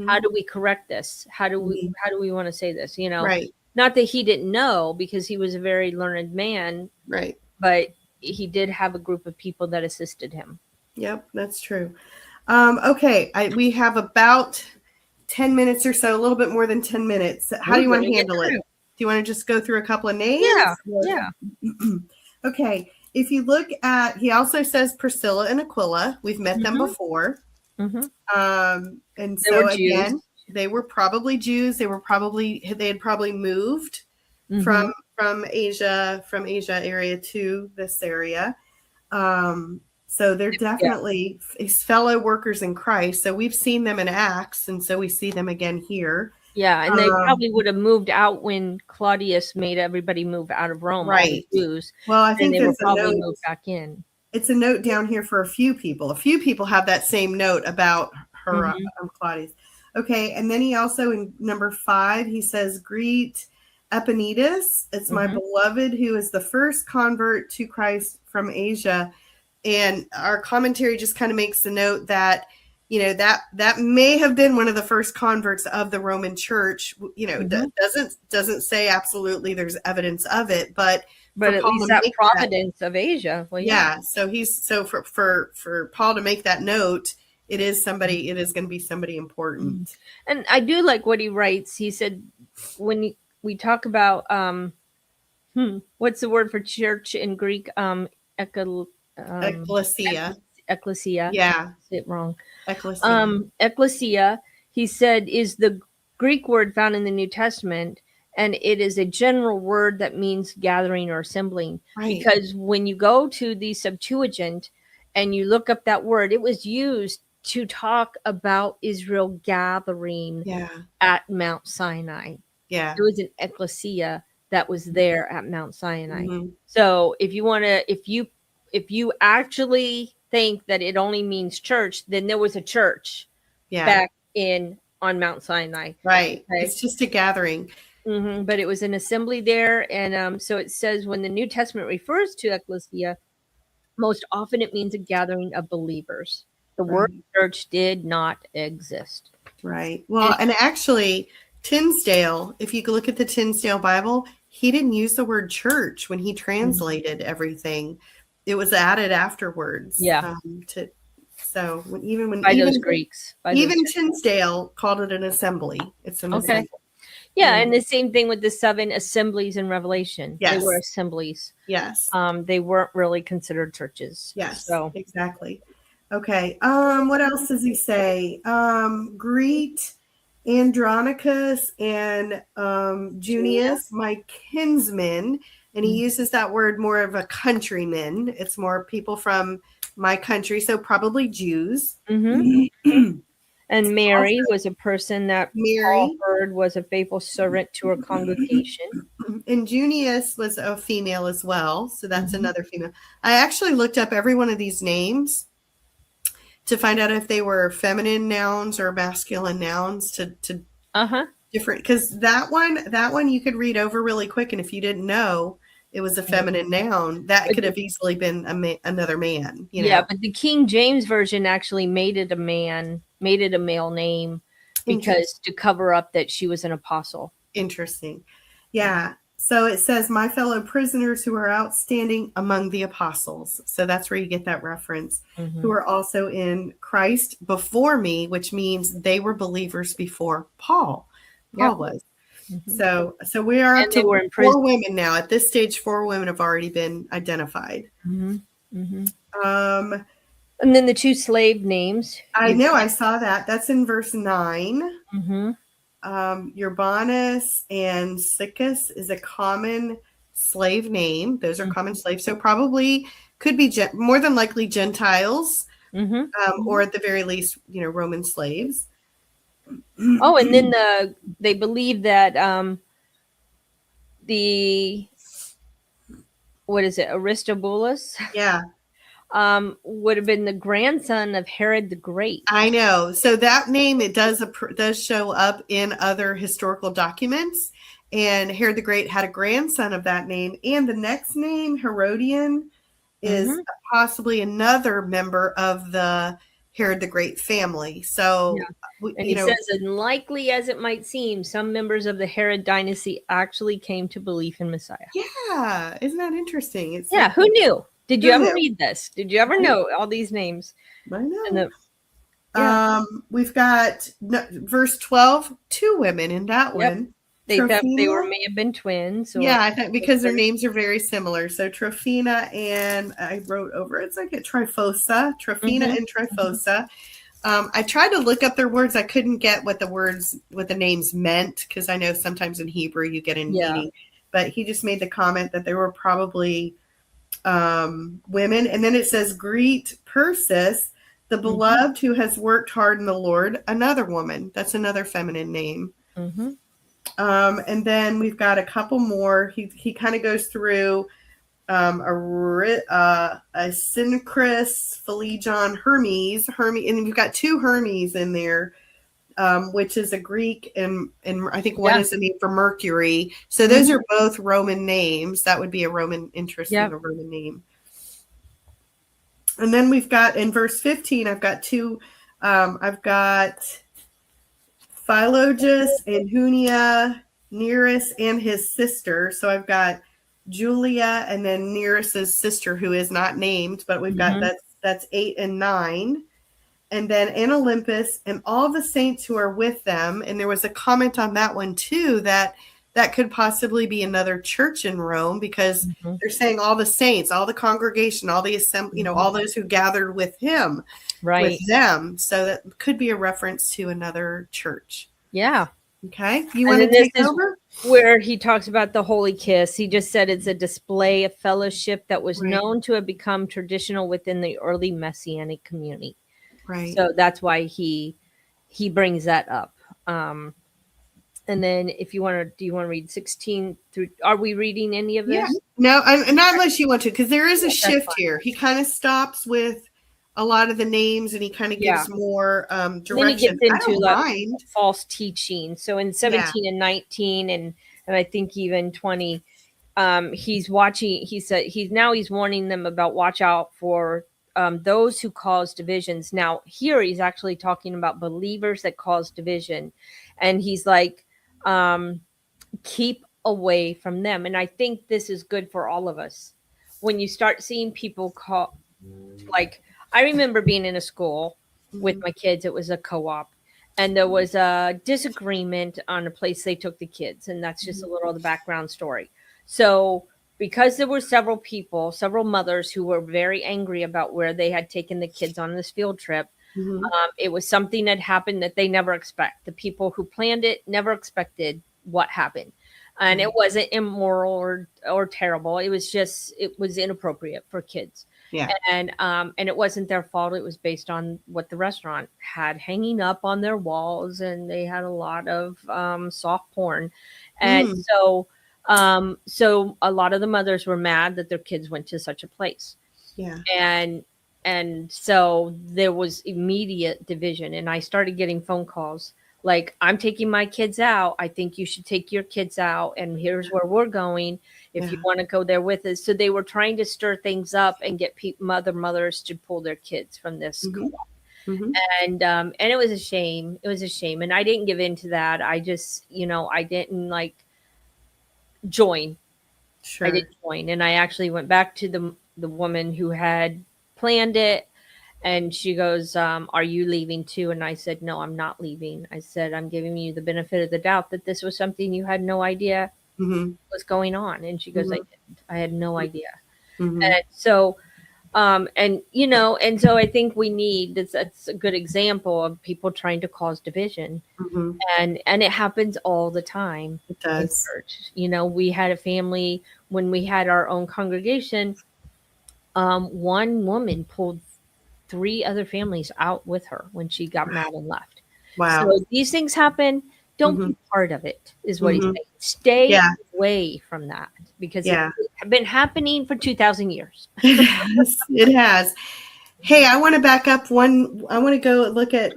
how do we correct this? How do we want to say this? Right. Not that he didn't know, because he was a very learned man. Right. But he did have a group of people that assisted him. Yep, that's true. Okay. We have about 10 minutes or so, a little bit more than 10 minutes. How do you want to handle it? Do you want to just go through a couple of names? Yeah. Okay. If you look at, he also says Priscilla and Aquila. We've met them before. And so again, they were probably Jews. They had probably moved from Asia area to this area. So they're definitely fellow workers in Christ. So we've seen them in Acts, and so we see them again here. Yeah, and they probably would have moved out when Claudius made everybody move out of Rome, right? All the Jews. Well, I think they would probably move back in. It's a note down here for a few people. A few people have that same note about her, Claudius. Okay, and then he also, in number 5, he says, greet Epaenetus. It's my beloved, who is the first convert to Christ from Asia. And our commentary just kind of makes the note that, that may have been one of the first converts of the Roman Church. Doesn't say absolutely there's evidence of it, but at least that providence of Asia. Well, so for Paul to make that note, it is going to be somebody important. And I do like what he writes. He said, when we talk about what's the word for church in Greek? Ecclesia. Ecclesia. Yeah. Is it wrong? Ecclesia. Ecclesia, he said, is the Greek word found in the New Testament, and it is a general word that means gathering or assembling. Right. Because when you go to the Septuagint and you look up that word, it was used to talk about Israel gathering at Mount Sinai. Yeah. It was an ecclesia that was there at Mount Sinai. So if you actually think that it only means church, then there was a church back on Mount Sinai. Right. Okay? It's just a gathering. But it was an assembly there. And so it says when the New Testament refers to ecclesia, most often it means a gathering of believers. The word church did not exist. Right. Well, and actually, Tinsdale, if you look at the Tinsdale Bible, he didn't use the word church when he translated everything. It was added afterwards. Yeah. Even those Greeks. Even Tinsdale called it an assembly. It's an assembly. Yeah, and the same thing with the 7 assemblies in Revelation. Yes. They were assemblies. Yes. They weren't really considered churches. Yes. So exactly. Okay. What else does he say? Greet Andronicus and Junius, my kinsmen. And he uses that word more of a countrymen. It's more people from my country, so probably Jews. And Mary was a person that Paul Mary. heard was a faithful servant to her congregation. And Junius was a female as well. So that's another female. I actually looked up every one of these names to find out if they were feminine nouns or masculine nouns to different, because that one you could read over really quick, and if you didn't know it was a feminine noun, that could have easily been another man. You know? Yeah, but the King James version actually made it a male name because to cover up that she was an apostle. Interesting. Yeah. So it says, my fellow prisoners who are outstanding among the apostles. So that's where you get that reference, who are also in Christ before me, which means they were believers before Paul. Paul was. So we are up to 4 women now. At this stage, 4 women have already been identified. And then the 2 slave names. I know. I saw that. That's in verse 9. Urbanus and Sychus is a common slave name. Those are common slaves. So probably could be more than likely Gentiles, or at the very least, Roman slaves. Oh, and then they believe that Aristobulus? Yeah. Would have been the grandson of Herod the Great. I know. So that name, it does show up in other historical documents. And Herod the Great had a grandson of that name. And the next name, Herodian, is possibly another member of the Herod the Great family. So, he says, unlikely as it might seem, some members of the Herod dynasty actually came to belief in Messiah. Yeah. Isn't that interesting? Who knew? Did you ever read this? Did you ever know all these names? I know. We've got verse 12, 2 women in that one. They thought they may have been twins. I think because their names are very similar. So Trophiena and I wrote over it's like a Tryphosa. Trophiena and Tryphosa. I tried to look up their words. I couldn't get what the names meant, because I know sometimes in Hebrew you get in meaning. But he just made the comment that they were probably women. And then it says, greet Persis, the beloved who has worked hard in the Lord, another woman. That's another feminine name. And then we've got a couple more. He kind of goes through a Synchris, Phlegon, Hermes, and we've got 2 Hermes in there, which is a Greek, and I think one is a name for Mercury. So those are both Roman names. That would be a Roman a Roman name. And then we've got in verse 15, I've got 2. I've got Philologus and Junia, Nereus and his sister. So I've got Julia and then Nereus's sister, who is not named, but we've got that's 8 and 9. And then in Olympus and all the saints who are with them. And there was a comment on that one too, that could possibly be another church in Rome, because they're saying all the saints, all the congregation, all the assembly, all those who gathered with him, with them. So that could be a reference to another church. Yeah. Okay. You want to take over? Where he talks about the holy kiss. He just said it's a display of fellowship that was known to have become traditional within the early Messianic community. Right. So that's why he brings that up. And then if you want to, do you want to read 16 through, are we reading any of this? Yeah. No, not unless you want to, because there is a shift here. He kind of stops with a lot of the names and he kind of gives more direction. Then he gets into false teaching. So in 17 and 19 and I think even 20, he's watching, he's warning them about watch out for those who cause divisions. Now here he's actually talking about believers that cause division. And he's like, keep away from them. And I think this is good for all of us. When you start seeing people like, I remember being in a school with my kids. It was a co-op and there was a disagreement on a place they took the kids. And that's just a little of the background story. So because there were several mothers who were very angry about where they had taken the kids on this field trip, it was something that happened that they never expect. The people who planned it never expected what happened. and it wasn't immoral or terrible. It was inappropriate for kids. Yeah. And it wasn't their fault. It was based on what the restaurant had hanging up on their walls, and they had a lot of soft porn. And Mm. so a lot of the mothers were mad that their kids went to such a place. Yeah. And so there was immediate division, and I started getting phone calls like, I'm taking my kids out. I think you should take your kids out, and here's where we're going if you Yeah. want to go there with us. So they were trying to stir things up and get mothers to pull their kids from this Mhm. co-op. Mhm. And it was a shame. It was a shame, and I didn't give in to that. I just, I didn't like join. I Sure. didn't join, and I actually went back to the woman who had planned it, and she goes, "Are you leaving too?" And I said, "No, I'm not leaving." I said, "I'm giving you the benefit of the doubt that this was something you had no idea Mhm. was going on." And she goes, "I Mhm. didn't. I had no idea." Mhm. And so, and so I think we need that's a good example of people trying to cause division, Mhm. and it happens all the time It in does. church. We had a family when we had our own congregation. One woman pulled three other families out with her when she got mad and left. Wow. So these things happen. Don't Mhm. be part of it, is what he's Mhm. saying. Stay Yeah. away from that because it's Yeah. been happening for 2,000 years. It has. It has. Hey, I want to back up one. I want to go look at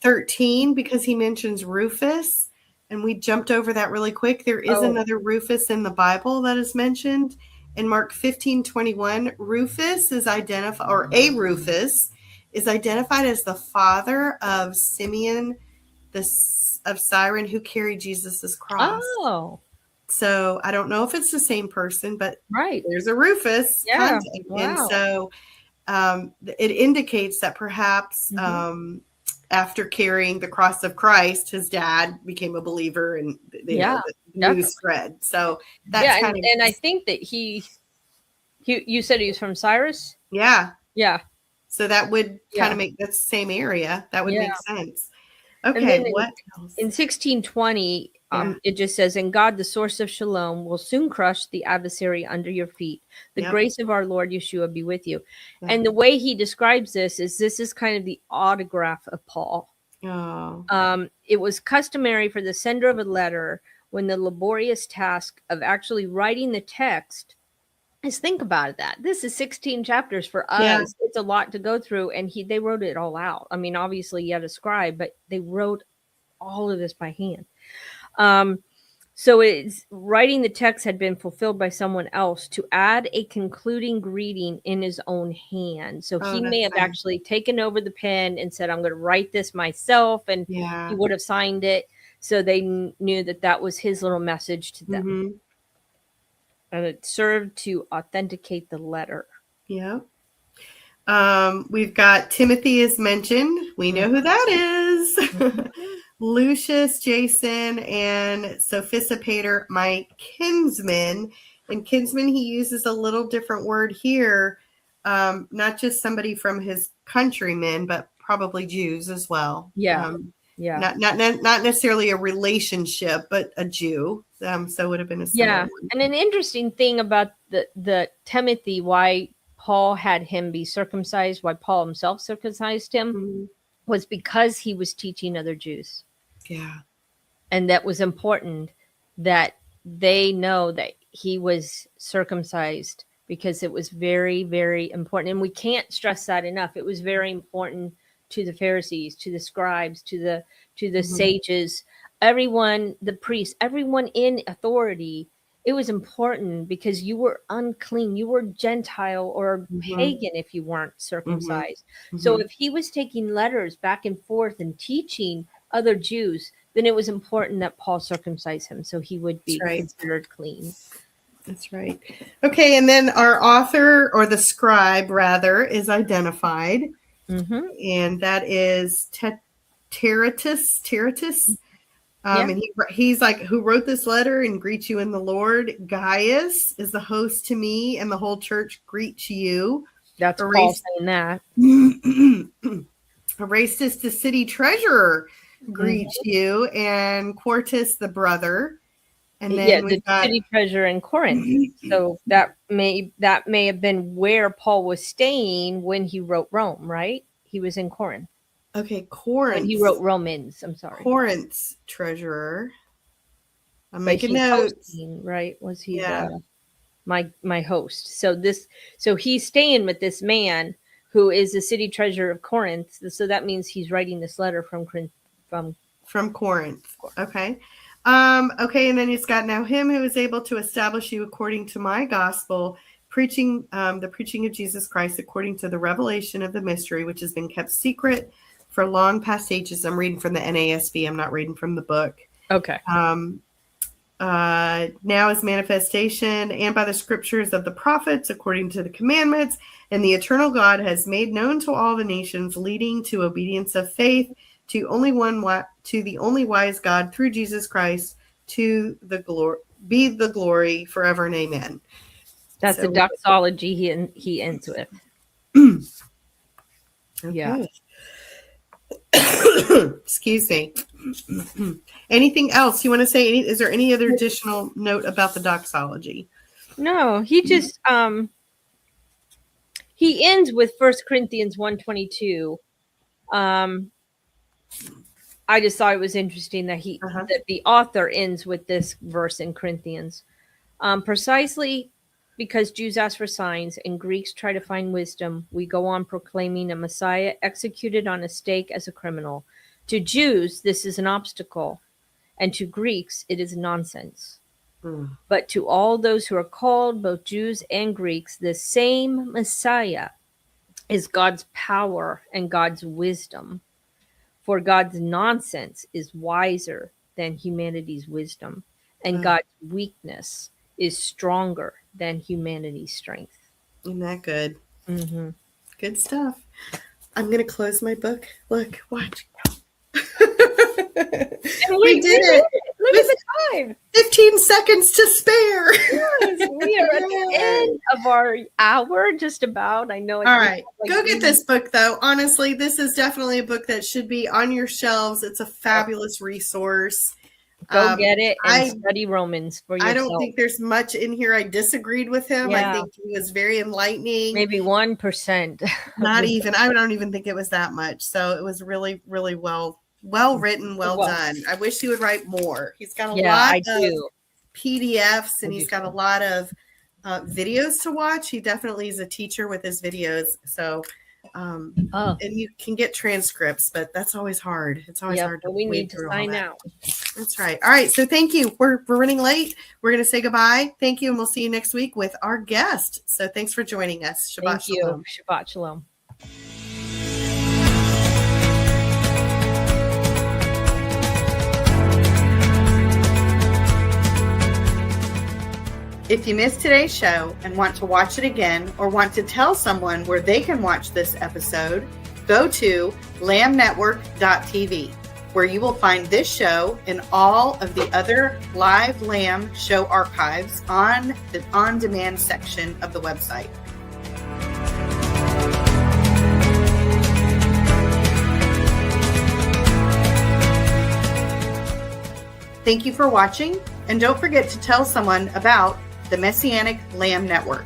13 because he mentions Rufus, and we jumped over that really quick. There is Oh, another Rufus in the Bible that is mentioned in Mark 15:21. Rufus is identified, or a Rufus is identified as the father of Simeon, of Cyrene, who carried Jesus's cross. oh, So I don't know if it's the same person, but right. there's a Rufus Yeah. content, and Wow. so it indicates that perhaps Mhm. after carrying the cross of Christ, his dad became a believer, and Yeah, the news definitely. spread. So Yeah, that's kind and I of think that you said he was from Cyrus? yeah. Yeah. So that would kind Yeah. of make that's the same area. That would Yeah. make sense. And then Okay, what else? in 1620, Yeah. it just says, "And God, the source of shalom, will soon crush the adversary under your feet. The Yep. grace of our Lord Yeshua be with you." Yeah. And the way he describes this is kind of the autograph of Paul. Oh. It was customary for the sender of a letter when the laborious task of actually writing the text is, think about that. This is 16 chapters for Yeah. us. It's a lot to go through, and they wrote it all out. I mean, obviously you had a scribe, but they wrote all of this by hand. So it's writing the text had been fulfilled by someone else to add a concluding greeting in his own hand. So Oh, he may that's have nice. actually taken over the pen and said, "I'm going to write this myself," and he Yeah. would have signed it. So they knew that that was his little message to them, Mm-hmm. and it served to authenticate the letter. Yeah. We've got Timothy is mentioned. We know who that is. Lucius, Jason, and Sophistipator, my kinsman. And kinsman, he uses a little different word here, not just somebody from his countrymen, but probably Jews as well. Yeah. Yeah. Not necessarily a relationship, but a Jew. So it would have been a similar Yeah. one. And an interesting thing about the Timothy, why Paul had him be circumcised, why Paul himself circumcised him, Mhm. was because he was teaching other Jews. Yeah. And that was important that they know that he was circumcised, because it was very, very important. And we can't stress that enough. It was very important to the Pharisees, to the scribes, to the Mhm. sages, everyone, the priests, everyone in authority. It was important because you were unclean. You were Gentile or Mhm. pagan if you weren't circumcised. Mhm. So if he was taking letters back and forth and teaching other Jews, then it was important that Paul circumcise him so he would be That's right. considered clean. That's right. Okay, and then our author, or the scribe rather, is identified, and that is Tertius. Yeah. And he's like, who wrote this letter and greets you in the Lord. Gaius is the host to me, and the whole church greets you. That's Paul saying that. Erastus, the city treasurer, greets you, and Quartus, the brother. And Yeah, then the we've got city treasure in Corinth. So that may have been where Paul was staying when he wrote Rome, right? He was in Corinth okay, when he wrote Romans. I'm sorry. Corinth's treasurer. I'm But making he's notes. hosting, right? Was he Yeah. my host? So he's staying with this man who is the city treasurer of Corinth. So that means he's writing this letter from Corinth. Okay. Okay, and then it's got now him who is able to establish you according to my gospel, preaching the preaching of Jesus Christ according to the revelation of the mystery, which has been kept secret for long past ages. I'm reading from the NASB. I'm not reading from the book. Okay. Now is manifestation and by the scriptures of the prophets according to the commandments, and the eternal God has made known to all the nations, leading to obedience of faith to the only wise God through Jesus Christ, to the glory be the glory forever and amen. That's the doxology he ends with. Okay. Yeah. Excuse me. Anything else you want to say? Is there any other additional note about the doxology? No, he just he ends with 1 Corinthians 1:22. I just thought it was interesting that that the author ends with this verse in Corinthians. Precisely because Jews ask for signs and Greeks try to find wisdom, we go on proclaiming a Messiah executed on a stake as a criminal. To Jews, this is an obstacle, and to Greeks, it is nonsense. But to all those who are called, both Jews and Greeks, the same Messiah is God's power and God's wisdom. For God's nonsense is wiser than humanity's wisdom, and God's weakness is stronger than humanity's strength. Isn't that good? Mm-hmm. Good stuff. I'm going to close my book. Look, watch. We did it. Look at the time. 15 seconds to spare. Yes, we are at the end of our hour, just about. I know. All right. Go get this book, though. Honestly, this is definitely a book that should be on your shelves. It's a fabulous resource. Go get it and study Romans for yourself. I don't think there's much in here I disagreed with him. Yeah. I think he was very enlightening. Maybe 1%. Not even. I don't even think it was that much. So it was really, really well written, well done. I wish he would write more. He's got a lot of PDFs and he's got a lot of videos to watch. He definitely is a teacher with his videos. So, and you can get transcripts, but that's always hard. It's always hard to we need to sign out. That's right. All right. So thank you. We're running late. We're going to say goodbye. Thank you. And we'll see you next week with our guest. So thanks for joining us. Shabbat shalom. Shabbat shalom. If you missed today's show and want to watch it again or want to tell someone where they can watch this episode, go to lamnetwork.tv, where you will find this show and all of the other live Lamb show archives on the on-demand section of the website. Thank you for watching, and don't forget to tell someone about the Messianic Lamb Network.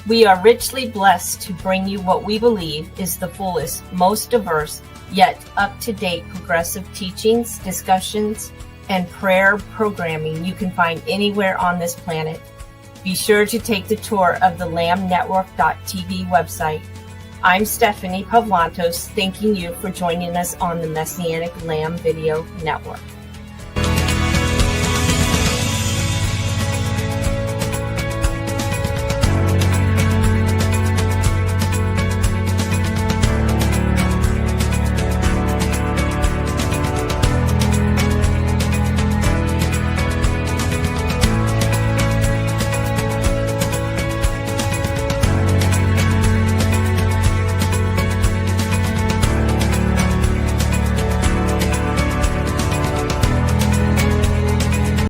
We are richly blessed to bring you what we believe is the fullest, most diverse, yet up-to-date progressive teachings, discussions, and prayer programming you can find anywhere on this planet. Be sure to take the tour of the lamnetwork.tv website. I'm Stephanie Pavlantos, thanking you for joining us on the Messianic Lamb Video Network.